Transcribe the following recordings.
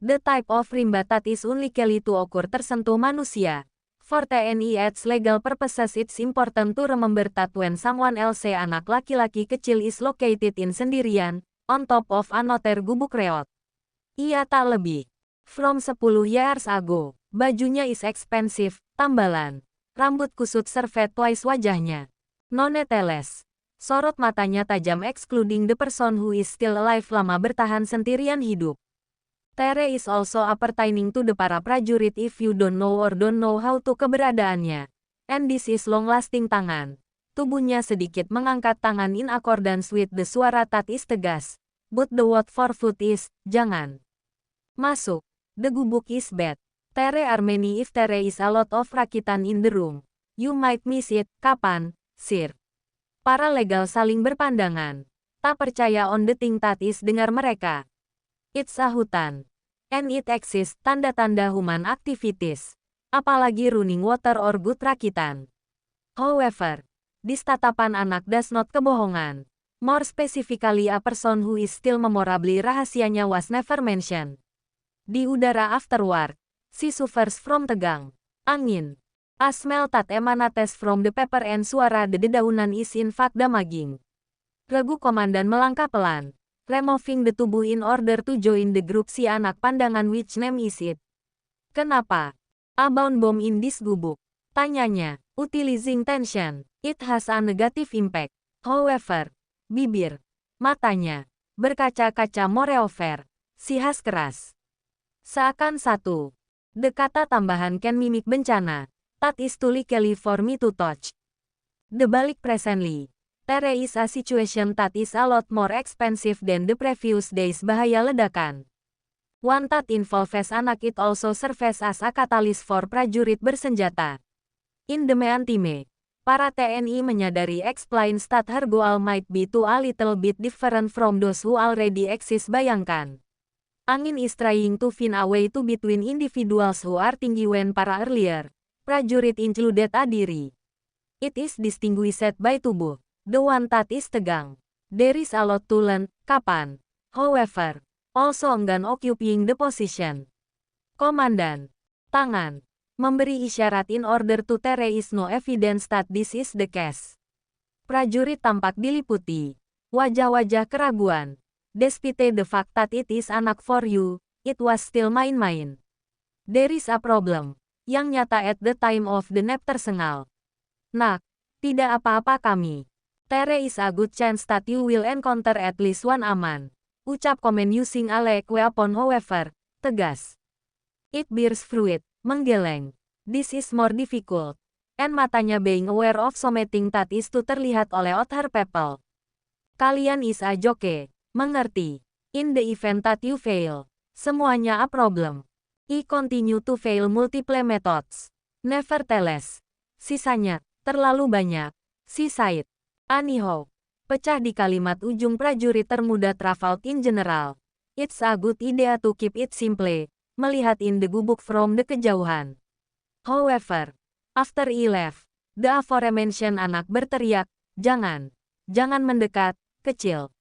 The type of rimba that is unlikely to occur tersentuh manusia. For TNI its legal purposes it's important to remember that when someone else anak laki-laki kecil is located in sendirian, on top of another gubuk reot. Ia tak lebih. From 10 years ago, bajunya is expensive, tambalan. Rambut kusut servet twice wajahnya. Noneteles. Sorot matanya tajam excluding the person who is still alive lama bertahan sendirian hidup. Tere is also appertaining to the para prajurit if you don't know how to keberadaannya. And this is long-lasting tangan. Tubuhnya sedikit mengangkat tangan in accordance with the suara that is tegas. But the word for foot is, jangan. Masuk. The gubuk is bad. Tere are many if there is a lot of rakitan in the room. You might miss it. Kapan, sir? Para legal saling berpandangan. Tak percaya on the thing that is dengar mereka. It's a hutan. And it exists, tanda-tanda human activities. Apalagi running water or good rakitan. However, this tatapan anak does not kebohongan. More specifically a person who is still memorably rahasianya was never mentioned. Di udara afterward, she suffers from tegang. Angin. A smell that emanates from the paper and suara dedaunan is in fact damaging. Regu komandan melangkah pelan. Removing the tubuh in order to join the group si anak pandangan which name is it? Kenapa? A bound bomb in this gubuk? Tanyanya, utilizing tension. It has a negative impact. However, bibir, matanya, berkaca-kaca moreover. Si khas keras. Seakan satu. The kata tambahan can mimik bencana. That is too likely for me to touch. The balik presently. There is a situation that is a lot more expensive than the previous days bahaya ledakan. One that involves anak it also serves as a catalyst for prajurit bersenjata. In the meantime, para TNI menyadari explains that her goal might be too a little bit different from those who already exist. Bayangkan. Angin is trying to find a way to between individuals who are tinggi when para earlier. Prajurit included a diri. It is distinguished by tubuh. The one that is tegang. There is a lot to learn. Kapan? However, also enggan occupying the position. Komandan. Tangan. Memberi isyarat in order to there is no evidence that this is the case. Prajurit tampak diliputi. Wajah-wajah keraguan. Despite the fact that it is anak for you, it was still main-main. There is a problem. Yang nyata at the time of the nap tersengal. Nak, tidak apa-apa kami. There is a good chance that you will encounter at least one aman. Ucap komen using a light weapon however, tegas. It bears fruit, menggeleng. This is more difficult. And matanya being aware of something that is to terlihat oleh other people. Kalian is a joke, mengerti. In the event that you fail, semuanya a problem. I continue to fail multiple methods. Nevertheless, sisanya, terlalu banyak. Si Said. Anyhow, pecah di kalimat ujung prajurit termuda traveled in general. It's a good idea to keep it simple, melihat in the gubuk from the kejauhan. However, after he left, the aforementioned anak berteriak, jangan mendekat, kecil.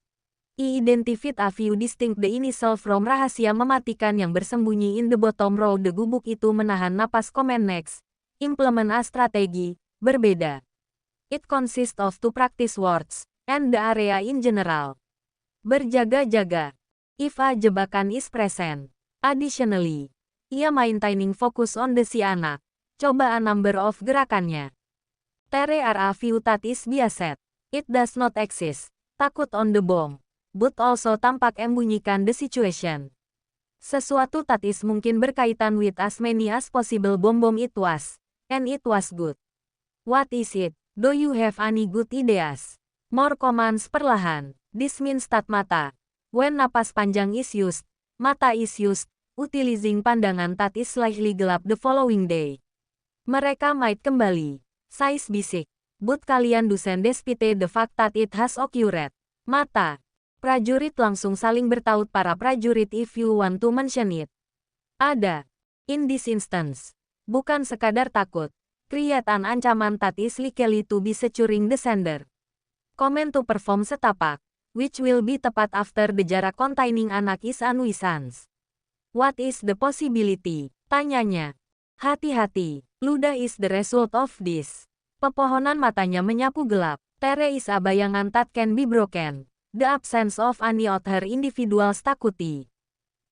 He identified a few distinct the initial from rahasia mematikan yang bersembunyi in the bottom row the gubuk itu menahan napas comment next, implement a strategi, berbeda. It consists of two practice words, and the area in general. Berjaga-jaga. If a jebakan is present. Additionally, ia maintaining focus on the si anak. Coba a number of gerakannya. There are a few that is biaset. It does not exist. Takut on the bomb. But also tampak embunyikan the situation. Sesuatu that is mungkin berkaitan with as many as possible bom-bom it was. And it was good. What is it? Do you have any good ideas? More commands perlahan. This means that mata. When napas panjang is used, mata is used, utilizing pandangan that is slightly gelap the following day. Mereka might kembali. Sais bisik. But kalian doesn't despite the fact that it has occurred. Mata. Prajurit langsung saling bertaut para prajurit if you want to mention it. Ada. In this instance. Bukan sekadar takut. Create an ancaman that is likely to be securing the sender. Comment to perform setapak, which will be tepat after the jarak containing anak is a nuisance. What is the possibility? Tanyanya. Hati-hati. Luda is the result of this. Pepohonan matanya menyapu gelap. There is a bayangan that can be broken. The absence of any other individuals takuti.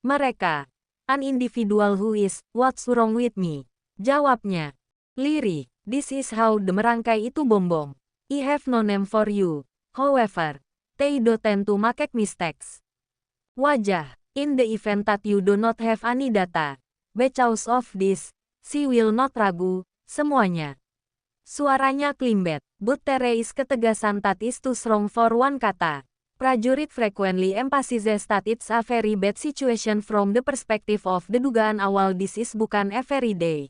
Mereka. An individual who is, what's wrong with me? Jawabnya. Lirik. This is how the merangkai itu bombong. I have no name for you. However, they do tend to make mistakes. Wajah. In the event that you do not have any data. Because of this, she will not ragu, semuanya. Suaranya klimbet, but there is ketegasan that is too strong for one kata. Prajurit frequently emphasizes that it's a very bad situation from the perspective of the dugaan awal this is bukan a very day.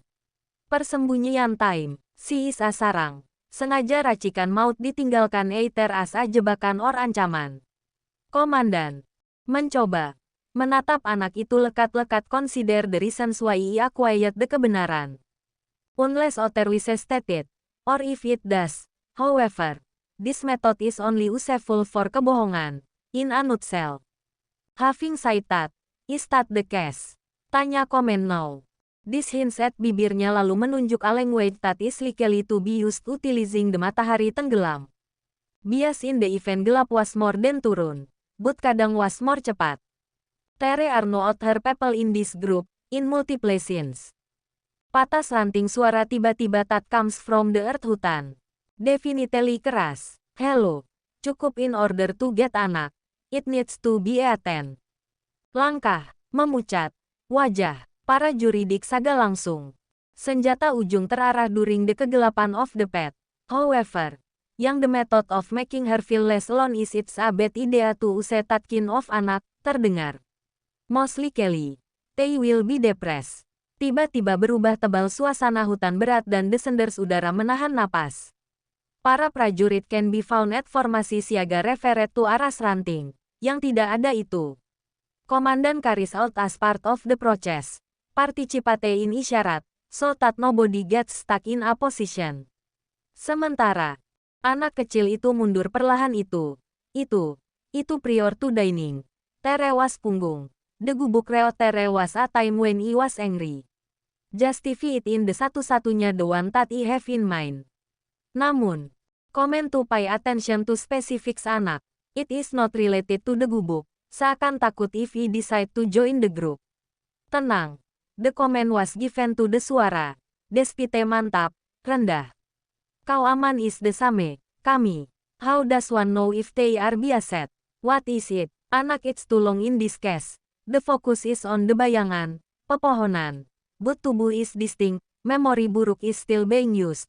Persembunyian time, she is a sarang. Sengaja racikan maut ditinggalkan either as a jebakan or ancaman. Komandan. Mencoba. Menatap anak itu lekat-lekat consider the reasons why he acquired the kebenaran. Unless otherwise stated, or if it does, however, this method is only useful for kebohongan, in a nutshell. Having said that, is that the case? Tanya Komen now. This hints at bibirnya lalu menunjuk a language that is likely to be used utilizing the matahari tenggelam. Bias in the event gelap was more than turun, but kadang was more cepat. There are no other people in this group, in multiple scenes. Patah ranting suara tiba-tiba that comes from the earth hutan. Definitely keras. Hello. Cukup in order to get anak. It needs to be a 10. Langkah. Memucat. Wajah. Para juridik saga langsung. Senjata ujung terarah during the kegelapan of the pet. However, yang the method of making her feel less alone is it's a bad idea to use that kind of anak, terdengar. Most likely, they will be depressed. Tiba-tiba berubah tebal suasana hutan berat dan descenders udara menahan napas. Para prajurit can be found at formasi siaga referred to aras ranting. Yang tidak ada itu. Komandan carries out as part of the process. Participate in isyarat, so that nobody gets stuck in a position. Sementara, anak kecil itu mundur perlahan itu prior to dining. Terewas punggung. The gubuk reo terewas a time when he was angry. Justify it in the satu-satunya the one that I have in mind. Namun, comment to pay attention to specifics anak. It is not related to the gubuk. Seakan takut if he decide to join the group. Tenang. The comment was given to the suara. Despite mantap, rendah. Kau aman is the same, kami. How does one know if they are biased? What is it? Anak it's too long in this case. The focus is on the bayangan, pepohonan. But tubuh is distinct, memory buruk is still being used.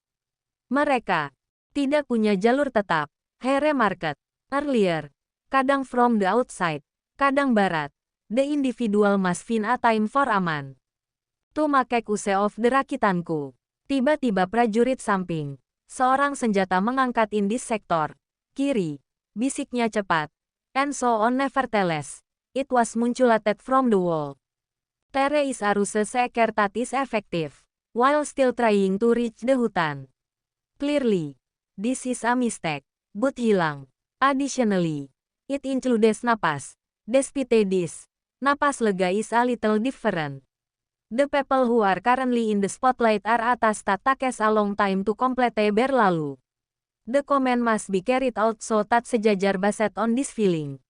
Mereka tidak punya jalur tetap. He remarked earlier. Kadang from the outside, kadang barat. The individual must find a time for aman. To make use of the rakitanku. Tiba-tiba prajurit samping. Seorang senjata mengangkat in this sector. Kiri. Bisiknya cepat. And so on nevertheless. It was munculated from the wall. There is a ruse seeker that is effective. While still trying to reach the hutan. Clearly. This is a mistake. But hilang. Additionally. It includes napas. Despite this. Napas lega is a little different. The people who are currently in the spotlight are atas that takes a long time to complete berlalu. The comment must be carried out so that sejajar based on this feeling.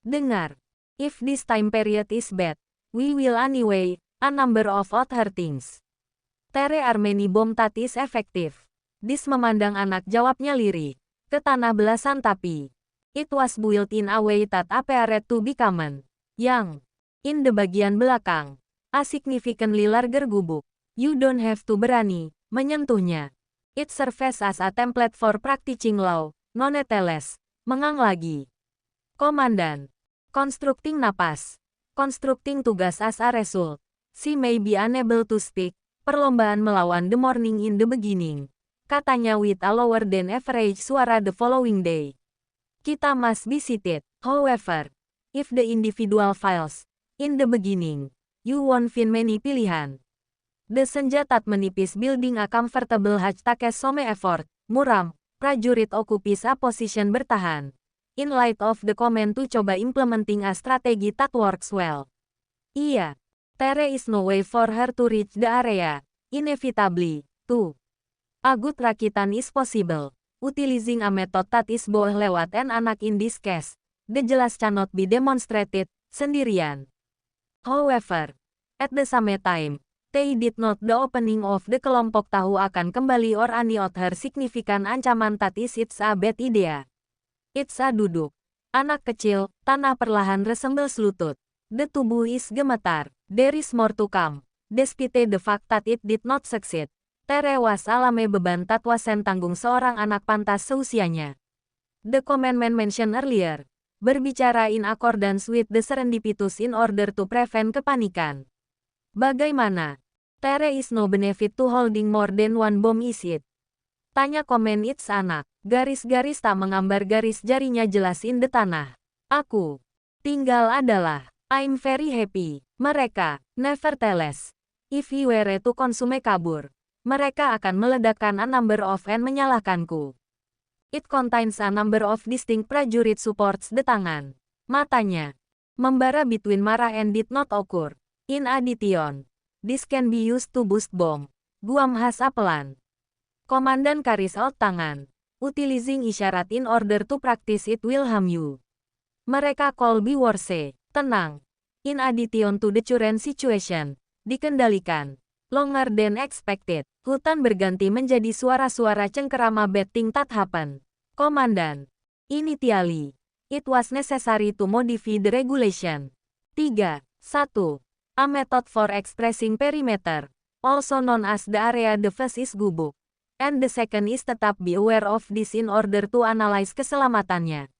Dengar. If this time period is bad, we will anyway, a number of other things. There are many bomb that is effective. This memandang anak jawabnya lirik. Ke tanah belasan tapi. It was built in a way that appeared to be common. Yang. In the bagian belakang. A significantly larger gubuk. You don't have to berani menyentuhnya. It serves as a template for practicing law, nonetheless. Mengang lagi. Komandan. Constructing napas. Constructing tugas as a result. She may be unable to speak. Perlombaan melawan the morning in the beginning. Katanya with a lower than average suara the following day. Kita must be seated. However, if the individual fails, in the beginning, you won't find many pilihan. The senjata menipis building a comfortable hutch takes some effort. Muram, prajurit occupies a position bertahan. In light of the comment to coba implementing a strategy that works well. Iya. There is no way for her to reach the area. Inevitably, too. A good rakitan is possible. Utilizing a method that is both lewat and anak in this case. The jelas cannot be demonstrated sendirian. However, at the same time, they did not the opening of the kelompok tahu akan kembali or any other signifikan ancaman that is it's a bad idea. It's a duduk. Anak kecil, tanah perlahan resembel selutut. The tubuh is gemetar. There is more to come. Despite the fact that it did not succeed. Tere was alame beban that wasn't tanggung seorang anak pantas seusianya. The commandment mentioned earlier. Berbicara in accordance with the serendipitous in order to prevent kepanikan. Bagaimana? There is no benefit to holding more than one bomb is it? Tanya komen its anak. Garis-garis tak mengambar garis jarinya jelas in the tanah. Aku tinggal adalah. I'm very happy. Mereka, nevertheless. If we were to consume kabur. Mereka akan meledakkan a number of and menyalahkanku. It contains a number of distinct prajurit supports the tangan. Matanya membara between marah and did not occur. In addition, this can be used to boost bomb. Guam has a plan. Komandan carries out tangan. Utilizing isyarat in order to practice it will harm you. Mereka call be worse. Tenang. In addition to the current situation. Dikendalikan. Longer than expected. Hutan berganti menjadi suara-suara cengkerama bad thing that happen. Komandan. Initially, it was necessary to modify the regulation. 3. 1. A method for expressing perimeter, also known as the area the face is gubuk. And the second is tetap be aware of this in order to analyze keselamatannya.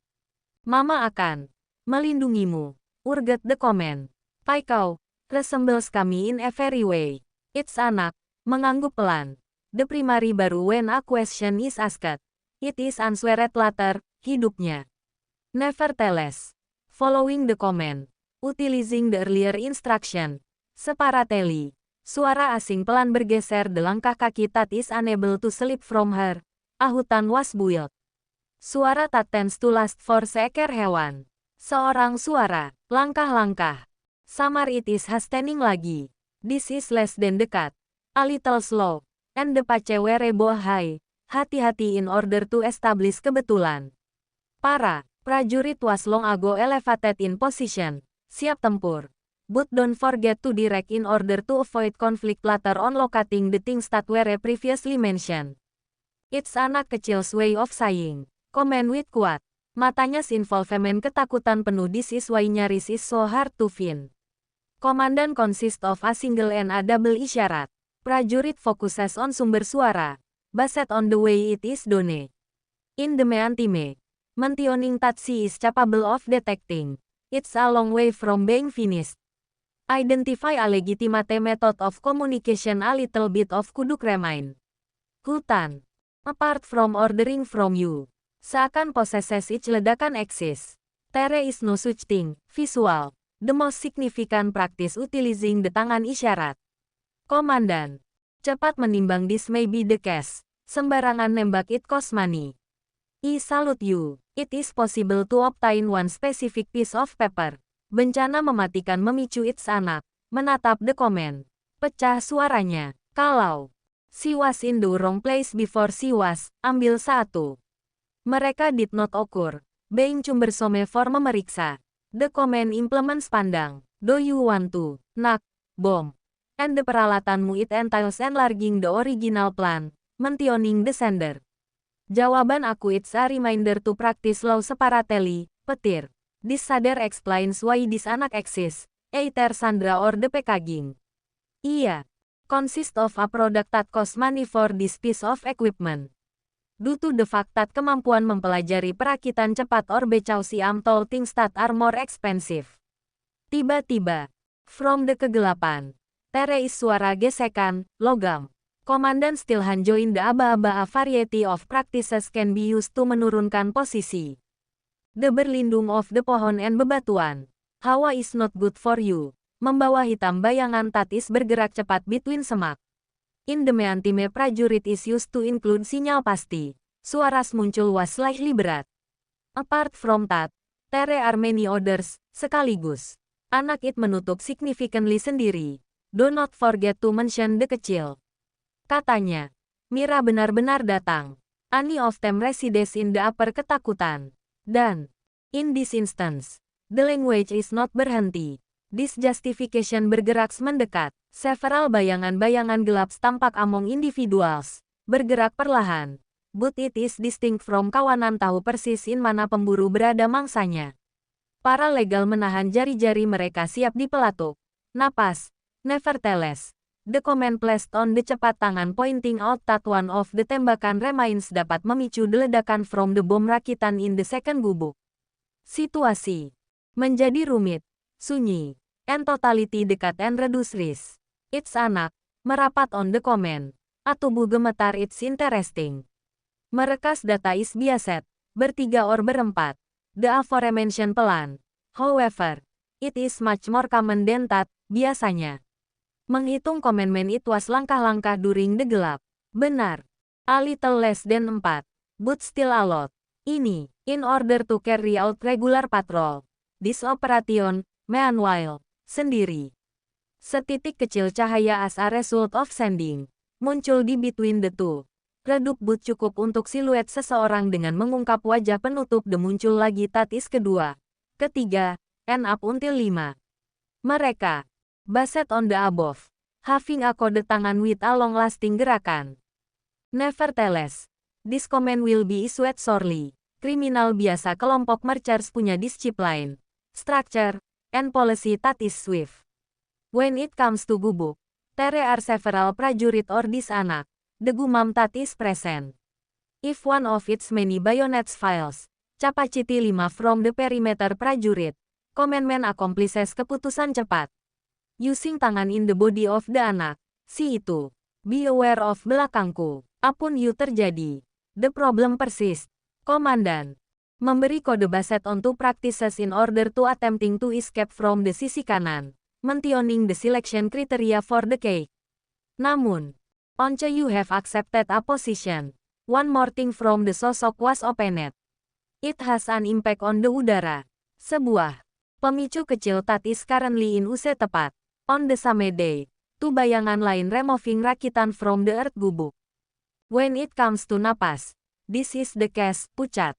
Mama akan melindungimu. Urget the comment. Paikau resembles kami in every way. It's anak, mengangguk pelan. The primary baru when a question is asked. It is answered later, hidupnya. Nevertheless, following the comment, utilizing the earlier instruction, separately, suara asing pelan bergeser the langkah kaki that is unable to slip from her. A hutan was built. Suara that tends to last for seekor hewan. Seorang suara, langkah-langkah. Samar it is hastening lagi. This is less than dekat. A little slow. And the pace were both high. Hati-hati in order to establish kebetulan. Para prajurit was long ago elevated in position. Siap tempur. But don't forget to direct in order to avoid conflict later on locating the things that were previously mentioned. It's anak kecil's way of saying. Comment with kuat. Matanya involvement ketakutan penuh this is why nyaris is so hard to find. Komandan consist of a single and a double isyarat. Prajurit focuses on sumber suara. Based on the way it is done. In the meantime, mentioning that she is capable of detecting. It's a long way from being finished. Identify a legitimate method of communication a little bit of kuduk remain. Hutan. Apart from ordering from you. Seakan possesses each ledakan exists. There is no such thing, visual. The most significant practice utilizing the tangan isyarat. Komandan. Cepat menimbang this may be the case. Sembarangan nembak it cost money. I salute you. It is possible to obtain one specific piece of paper. Bencana mematikan memicu its anak. Menatap the comment. Pecah suaranya. Kalau she was in the wrong place before she was, ambil satu. Mereka did not occur. Being cumbersome for memeriksa. The comment implements pandang. Do you want to knock bomb? And the peralatanmu it entails enlarging the original plan, mentioning the sender. Jawaban aku it's a reminder to practice law separately, petir. This sadder explains why this anak exists, either Sandra or the packaging. Iya. Consist of a product that cost money for this piece of equipment. Due to the fact that kemampuan mempelajari perakitan cepat or becausi am told things that are more expensive. Tiba-tiba, from the kegelapan, there is suara gesekan, logam. Komandan Stilhan join the aba-aba a variety of practices can be used to menurunkan posisi. The berlindung of the pohon and bebatuan. Hawa is not good for you. Membawa hitam bayangan tatis bergerak cepat between semak. In the meantime prajurit is used to include sinyal pasti. Suaras muncul was slightly berat. Apart from that, there are many others, sekaligus. Anak it menutup significantly sendiri. Do not forget to mention the kecil. Katanya. Mira benar-benar datang. Any of them resides in the upper ketakutan. Dan, in this instance, the language is not berhenti. This justification bergerak mendekat. Several bayangan-bayangan gelap tampak among individuals. Bergerak perlahan. But it is distinct from kawanan tahu persis in mana pemburu berada mangsanya. Para legal menahan jari-jari mereka siap dipelatuk. Napas. Nevertheless, the comment placed on the cepat tangan pointing out that one of the tembakan remains dapat memicu ledakan from the bomb rakitan in the second gubuk. Situasi menjadi rumit, sunyi, and totality dekat and reduce risk. It's anak, merapat on the comment. Tubuh gemetar it's interesting. Merekas data is biaset, bertiga or berempat. The aforementioned pelan. However, it is much more common than that, biasanya. Menghitung commandment it was langkah-langkah during the gelap. Benar. A little less than 4. But still a lot. Ini, in order to carry out regular patrol. This operation, meanwhile, sendiri. Setitik kecil cahaya as a result of sending. Muncul di between the two. Redup but cukup untuk siluet seseorang dengan mengungkap wajah penutup the muncul lagi tatis kedua. Ketiga, and up until 5. Mereka. Based on the above. Having a kode tangan with a long-lasting gerakan. Nevertheless, this comment will be issued shortly. Kriminal biasa kelompok merchers punya disiplin, structure, and policy that is swift. When it comes to gubuk, there are several prajurit or this anak, the gumam that is present. If one of its many bayonets fails, capacity 5 from the perimeter prajurit, commandment accomplishes keputusan cepat. Using tangan in the body of the anak, si itu. Be aware of belakangku. Apun you terjadi. The problem persists. Komandan. Memberi kode based on two practices in order to attempting to escape from the sisi kanan. Mentioning the selection criteria for the cake. Namun, once you have accepted a position, one more thing from the sosok was opened. It has an impact on the udara. Sebuah pemicu kecil that is currently in use tepat. On the same day, two bayangan lain removing rakitan from the earth gubuk. When it comes to napas, this is the case, pucat.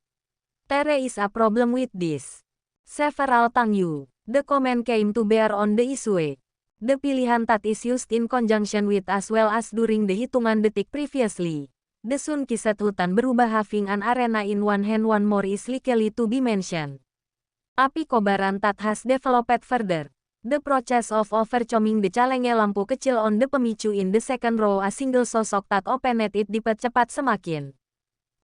There is a problem with this. Several tangyu. The comment came to bear on the issue. The pilihan that is used in conjunction with as well as during the hitungan detik previously. The sun kiset hutan berubah having an arena in one hand one more is likely to be mentioned. Api kobaran that has developed further. The process of overcoming the calenge lampu kecil on the pemicu in the second row a single sosok that opened it dipercepat semakin.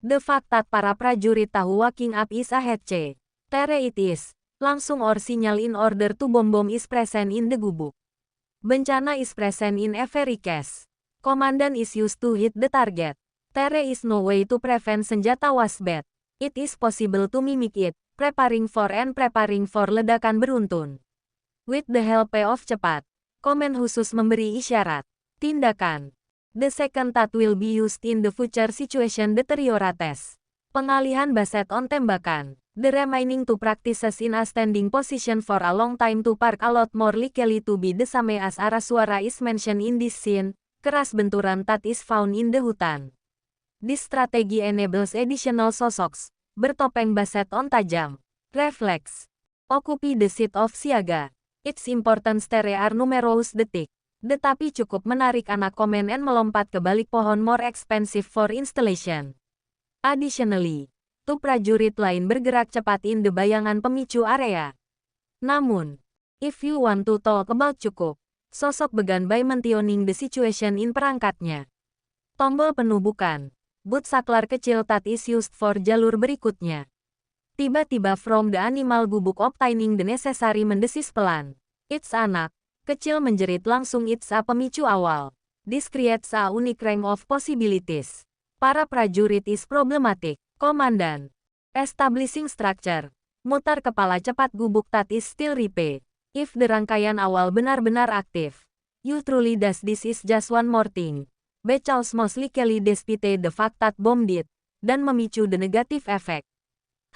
The fact that para prajurit tahu waking up is ahead c. There it is. Langsung or sinyal in order to bomb is present in the gubuk. Bencana is present in every case. Komandan is used to hit the target. There is no way to prevent senjata was bad. It is possible to mimic it, preparing for ledakan beruntun. With the help of cepat, komen khusus memberi isyarat. Tindakan. The second that will be used in the future situation deteriorates. Pengalihan based on tembakan. The remaining two practices in a standing position for a long time to park a lot more likely to be the same as arah suara is mentioned in this scene, keras benturan that is found in the hutan. This strategy enables additional sosoks, bertopeng based on tajam, reflex, occupy the seat of siaga. Its importance there are numerous detik, tetapi cukup menarik anak komen and melompat ke balik pohon more expensive for installation. Additionally, two prajurit lain bergerak cepat in the bayangan pemicu area. Namun, if you want to talk about cukup, sosok began by mentioning the situation in perangkatnya. Tombol penuh bukan, but saklar kecil that is used for jalur berikutnya. Tiba-tiba from the animal gubuk obtaining the necessary mendesis pelan. It's anak, kecil menjerit langsung it's a pemicu awal. This creates a unique range of possibilities. Para prajurit is problematic. Komandan. Establishing structure. Mutar kepala cepat gubuk that is still ripe. If the rangkaian awal benar-benar aktif. You truly does this is just one more thing. Because most likely despite the fact that bomb did. Dan memicu the negative effect.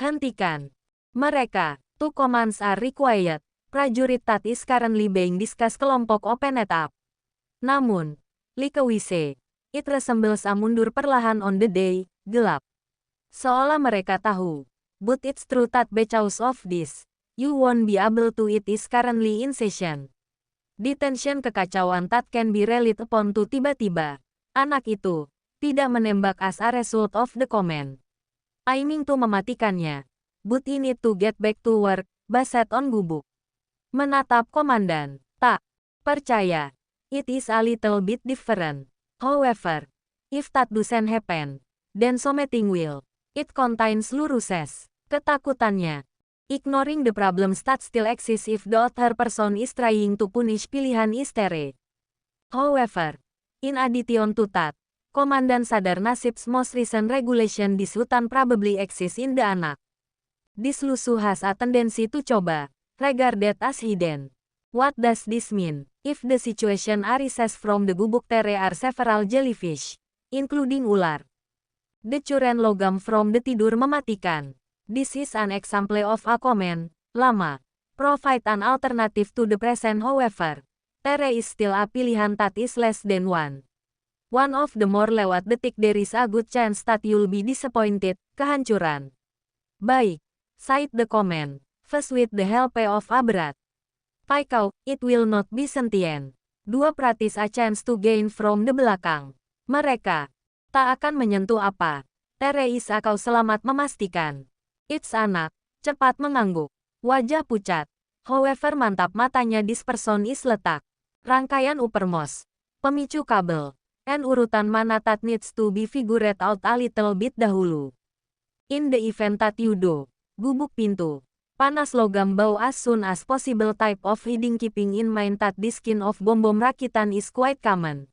Hentikan. Mereka. Two commands are required. Prajurit Tat is currently being discussed kelompok open it up. Namun, like we say, it resembles a mundur perlahan on the day, gelap. Seolah mereka tahu. But it's true that because of this, you won't be able to it is currently in session. Detention kekacauan that can be relied upon to tiba-tiba. Anak itu tidak menembak as a result of the comment. Aiming to mematikannya. But he need to get back to work, based on Gubuk. Menatap komandan. Tak percaya. It is a little bit different. However, if that doesn't happen, then something will. It contains luruses. Ketakutannya. Ignoring the problems that still exist if the other person is trying to punish pilihan istere. However, in addition to that, Komandan sadar nasib's most recent regulation this hutan probably exists in the anak. This lusu has a tendency to coba, regarded as hidden. What does this mean? If the situation arises from the gubuk there are several jellyfish, including ular. The curen logam from the tidur mematikan. This is an example of a comment, lama. Provide an alternative to the present however. There is still a pilihan that is less than one. One of the more lewat detik there is a good chance that you'll be disappointed, kehancuran. Baik, cite the comment, first with the help of a brat. Paikau, it will not be sentient. Dua practice a chance to gain from the belakang. Mereka tak akan menyentuh apa. Teresa kau selamat memastikan. It's anak, cepat mengangguk. Wajah pucat. However mantap matanya this person is letak. Rangkaian uppermost. Pemicu kabel. And urutan mana that needs to be figured out a little bit dahulu. In the event that you do. Gubuk pintu. Panas logam bau as soon as possible type of hiding keeping in mind that this kind of bom-bom rakitan is quite common.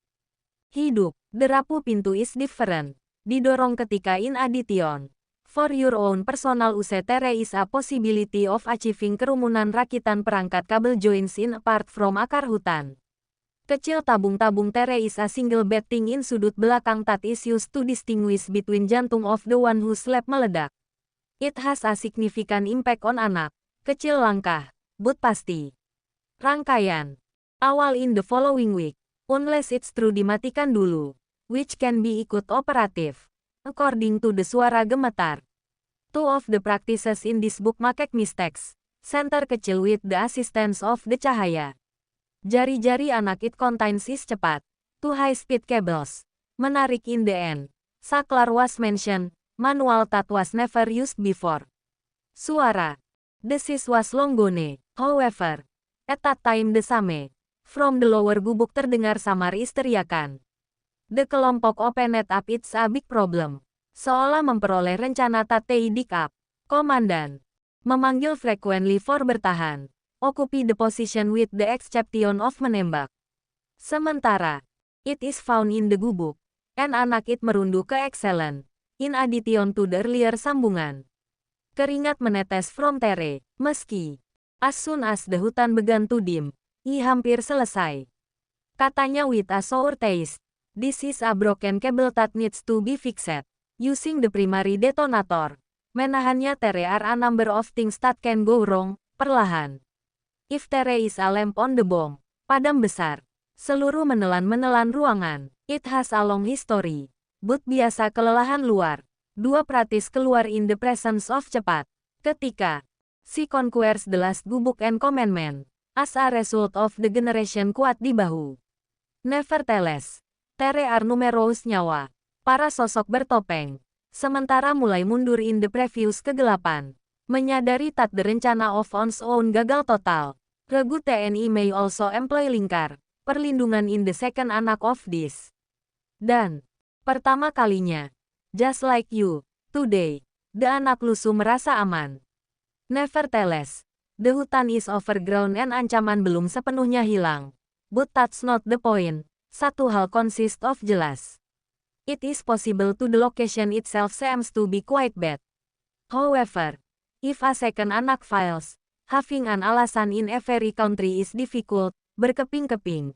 Hidup. Derapu pintu is different. Didorong ketika in addition. For your own personal use there is a possibility of achieving kerumunan rakitan perangkat kabel joints in apart from akar hutan. Kecil tabung-tabung there is a single batting in sudut belakang that is used to distinguish between jantung of the one who slept meledak. It has a significant impact on anak. Kecil langkah, but pasti. Rangkaian. Awal in the following week. Unless it's true dimatikan dulu. Which can be ikut operatif. According to the suara gemetar. Two of the practices in this book make mistakes. Center kecil with the assistance of the cahaya. Jari-jari anak it contains is cepat. Two high-speed cables. Menarik in the end. Saklar was mentioned. Manual that was never used before. Suara. Desis was long gone. However, at that time the same. From the lower gubuk terdengar samar isteriakan. The kelompok opened up it's a big problem. Seolah memperoleh rencana Tatei dik up. Komandan. Memanggil frequently for bertahan. Occupy the position with the exception of menembak. Sementara. It is found in the gubuk. And anak it merunduh ke excellent. In addition to the earlier sambungan. Keringat menetes from Tere. Meski. As soon as the hutan began to dim. Hampir selesai. Katanya with a sour taste. This is a broken cable that needs to be fixed. Using the primary detonator. Menahannya there are a number of things that can go wrong, perlahan. If there is a lamp on the bomb. Padam besar. Seluruh menelan-menelan ruangan. It has a long history. But biasa kelelahan luar. Dua pratis keluar in the presence of cepat. Ketika. Si conquers the last gubuk and commandment. As a result of the generation kuat di bahu. Nevertheless. There are numerous nyawa. Para sosok bertopeng. Sementara mulai mundur in the previous kegelapan. Menyadari that the rencana of one's own gagal total. Regu TNI may also employ lingkar. Perlindungan in the second anak of this. Dan. Pertama kalinya. Just like you. Today. The anak lusu merasa aman. Nevertheless. The hutan is overgrown and ancaman belum sepenuhnya hilang. But that's not the point. Satu hal consist of jelas. It is possible to the location itself seems to be quite bad. However, if a second anak fails, having an alasan in every country is difficult, berkeping-keping.